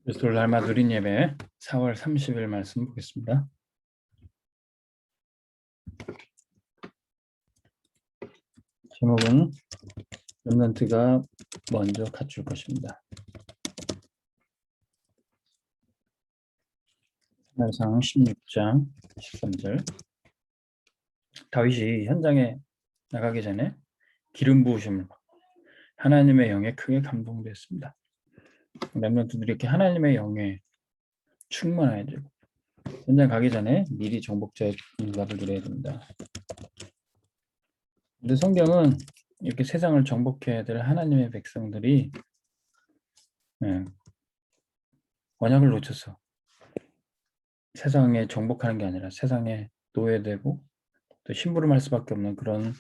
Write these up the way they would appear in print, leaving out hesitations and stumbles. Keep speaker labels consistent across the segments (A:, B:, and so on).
A: 그리스도를 닮아 누린 예배 4월 30일 말씀 보겠습니다. 제목은 렘넌트가 먼저 갖출 것입니다. 사무엘상 16장 13절. 다윗이 현장에 나가기 전에 기름 부으심을 받고 하나님의 영에 크게 감동되었습니다. 렘넌트들이 이렇게 하나님의 영에 충만해야 되고 현장 가기 전에 미리 정복자의 응답을 누려야 됩니다. 근데 성경은 이렇게 세상을 정복해야 될 하나님의 백성들이 언약을 놓쳐서 세상에 정복하는 게 아니라 세상에 노예되고 또 심부름할 수밖에 없는 그런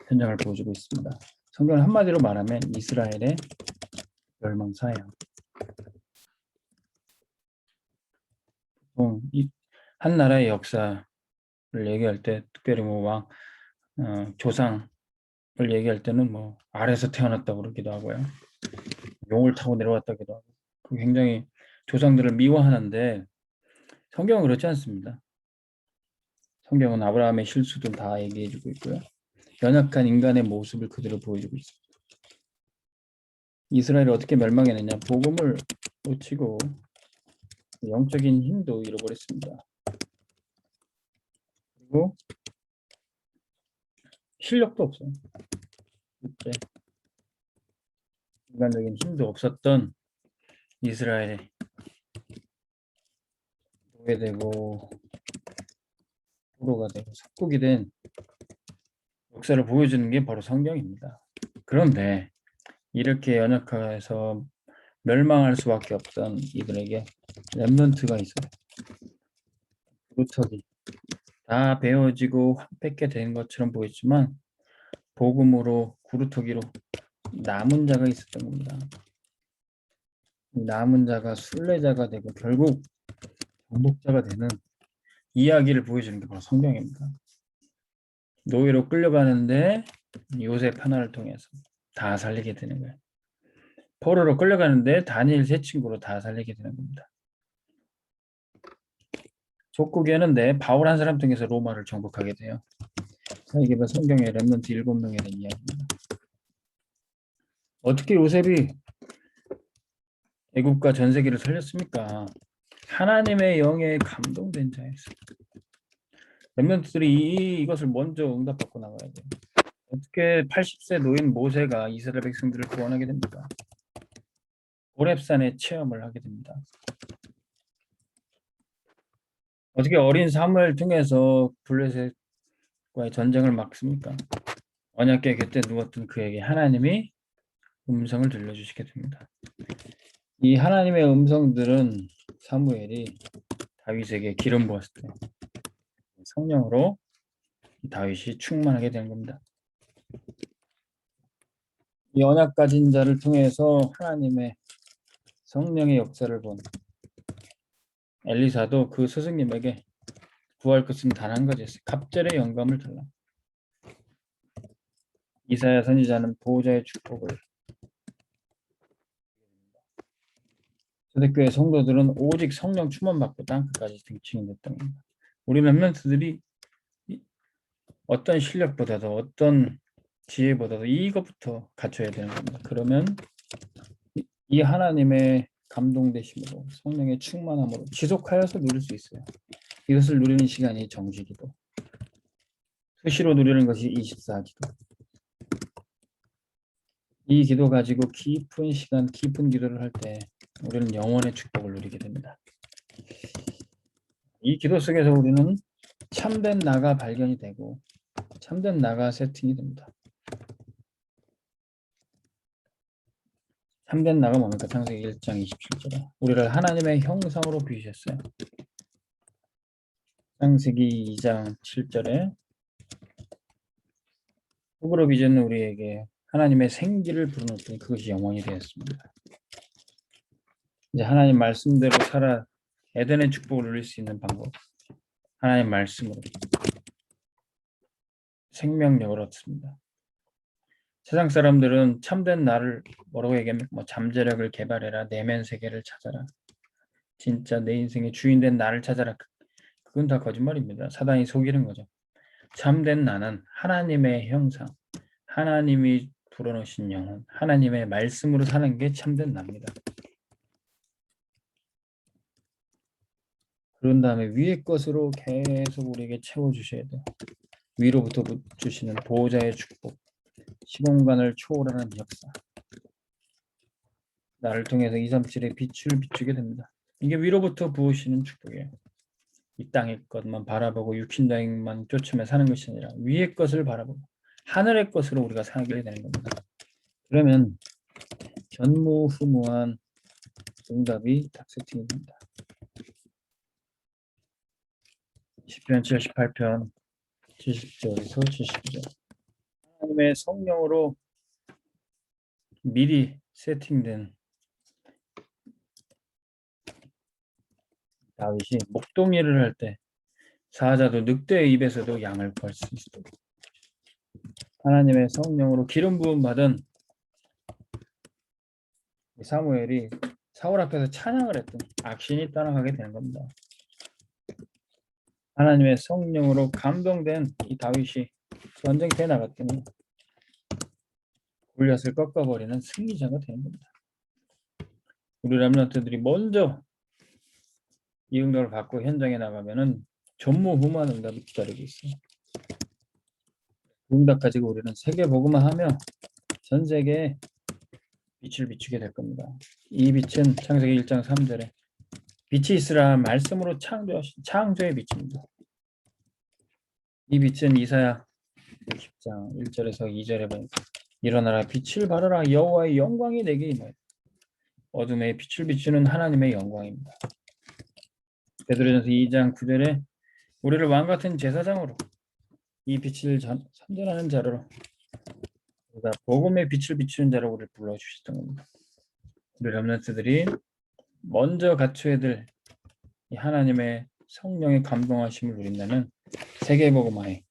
A: 현장을 보여주고 있습니다. 성경을 한마디로 말하면 이스라엘의 멸망사예요. 한 나라의 역사를 얘기할 때 특별히 뭐 조상을 얘기할 때는 뭐 아래에서 태어났다고 그러기도 하고요. 용을 타고 내려왔다기도 하고 굉장히 조상들을 미워하는데 성경은 그렇지 않습니다. 성경은 아브라함의 실수도 다 얘기해주고 있고요. 연약한 인간의 모습을 그대로 보여주고 있습니다. 이스라엘이 어떻게 멸망했느냐? 복음을 놓치고 영적인 힘도 잃어버렸습니다. 그리고 실력도 없어요. 그때 인간적인 힘도 없었던 이스라엘이 노예되고 포로가 되고 속국이 된 역사를 보여주는 게 바로 성경입니다. 그런데 이렇게 연약해서 멸망할 수밖에 없던 이들에게 렘넌트가 있어요. 그루터기 다 베어지고 뺏게 된 것처럼 보이지만 복음으로 구루터기로 남은 자가 있었던 겁니다. 남은 자가 순례자가 되고 결국 정복자가 되는 이야기를 보여주는 게 바로 성경입니다. 노예로 끌려가는데 요셉 하나를 통해서 다 살리게 되는 거예요. 포로로 끌려가는데 다니엘 세 친구로 다 살리게 되는 겁니다. 족국이었는데 바울 한 사람 통해서 로마를 정복하게 돼요. 이게 성경의 렘넌트 7명에 대한 이야기입니다. 어떻게 요셉이 애국과 전 세계를 살렸습니까? 하나님의 영에 감동된 자였습니다. 렘넌트들이 이것을 먼저 응답받고 나가야 돼요. 어떻게 80세 노인 모세가 이스라엘 백성들을 구원하게 됩니까? 호렙산의 체험을 하게 됩니다. 어떻게 어린 사무엘 통해서 블레셋과의 전쟁을 막습니까? 언약궤 곁에 누웠던 그에게 하나님이 음성을 들려주시게 됩니다. 이 하나님의 음성들은 사무엘이 다윗에게 기름 부었을 때 성령으로 다윗이 충만하게 된 겁니다. 이 언약 가진 자를 통해서 하나님의 성령의 역사를 본 엘리사도 그 스승님에게 구할 것은 단 한 가지였어요. 갑절의 영감을 달라. 이사야 선지자는 보호자의 축복을, 초대교회 성도들은 오직 성령 충만받고 땅끝까지 등칭이 됐던 겁니다. 우리 렘넌트들이 어떤 실력보다도 어떤 지혜보다도 이것부터 갖춰야 되는 겁니다. 그러면 이 하나님의 감동되심으로 성령의 충만함으로 지속하여서 누릴 수 있어요. 이것을 누리는 시간이 정식기도, 수시로 누리는 것이 24기도. 이 기도 가지고 깊은 시간, 깊은 기도를 할 때 우리는 영원의 축복을 누리게 됩니다. 이 기도 속에서 우리는 참된 나가 발견이 되고 참된 나가 세팅이 됩니다. 참된 나가 뭡니까? 창세기 1장 27절에 우리를 하나님의 형상으로 빚으셨어요. 창세기 2장 7절에 흙으로 빚은 우리에게 하나님의 생기를 불어넣었더니 그것이 영원이 되었습니다. 이제 하나님 말씀대로 살아 에덴의 축복을 누릴 수 있는 방법, 하나님 말씀으로 생명력을 얻습니다. 세상 사람들은 참된 나를 뭐라고 얘기합니까? 잠재력을 개발해라, 내면 세계를 찾아라. 진짜 내 인생의 주인 된 나를 찾아라. 그건 다 거짓말입니다. 사단이 속이는 거죠. 참된 나는 하나님의 형상, 하나님이 불어넣으신 영혼, 하나님의 말씀으로 사는 게 참된 나입니다. 그런 다음에 위의 것으로 계속 우리에게 채워주셔야 돼요. 위로부터 주시는 보호자의 축복, 시공간을 초월하는 역사, 나를 통해서 237의 빛을 비추게 됩니다. 이게 위로부터 부으시는 축복이에요. 이 땅의 것만 바라보고 육신적인만 쫓으며 사는 것이 아니라 위의 것을 바라보고 하늘의 것으로 우리가 살게 되는 겁니다. 그러면 전무후무한 응답이 딱 세팅이 됩니다. 시편 78편 70절에서 72절. 하나님의 성령으로 미리 세팅된 다윗이 목동일을 할 때 사자도 늑대의 입에서도 양을 구할 수 있도록 하나님의 성령으로 기름 부음 받은 사무엘이 사울 앞에서 찬양을 했더니 악신이 떠나가게 되는 겁니다. 하나님의 성령으로 감동된 이 다윗이 전쟁터에 나갔더니 골리앗을 꺾어버리는 승리자가 되는 겁니다. 우리 렘넌트들이 먼저 이 응답을 받고 현장에 나가면은 전무후무한 응답이 기다리고 있어요. 그 응답 가지고 우리는 세계 복음화 하며 전 세계에 빛을 비추게 될 겁니다. 이 빛은 창세기 1장 3절에 빛이 있으라 말씀으로 창조하신 창조의 빛입니다. 이 빛은 이사야 60장 1절에서 2절에 보니까 일어나라 빛을 발하라 여호와의 영광이 내게 임하여 어둠에 빛을 비추는 하나님의 영광입니다. 베드로전서 2장 9절에 우리를 왕같은 제사장으로 이 빛을 선전하는 자로 우리가 복음의 빛을 비추는 자로 우리를 불러주셨던 겁니다. 우리 렘넌트들이 먼저 갖춰야 될 이 하나님의 성령의 감동하심을 누린다면 세계복음화의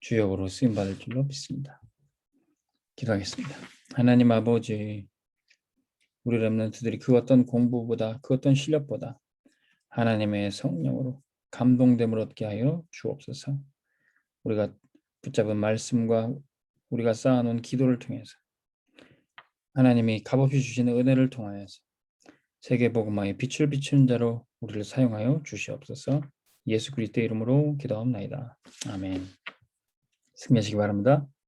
A: 주역으로 쓰임받을 줄로 믿습니다. 기도하겠습니다. 하나님 아버지, 우리 렘넌트들이 그 어떤 공부보다 그 어떤 실력보다 하나님의 성령으로 감동됨을 얻게 하여 주옵소서. 우리가 붙잡은 말씀과 우리가 쌓아놓은 기도를 통해서 하나님이 값없이 주시는 은혜를 통하여서 세계복음화의 빛을 비추는 자로 우리를 사용하여 주시옵소서. 예수 그리스도의 이름으로 기도합나이다. 아멘. 승리하시기 바랍니다.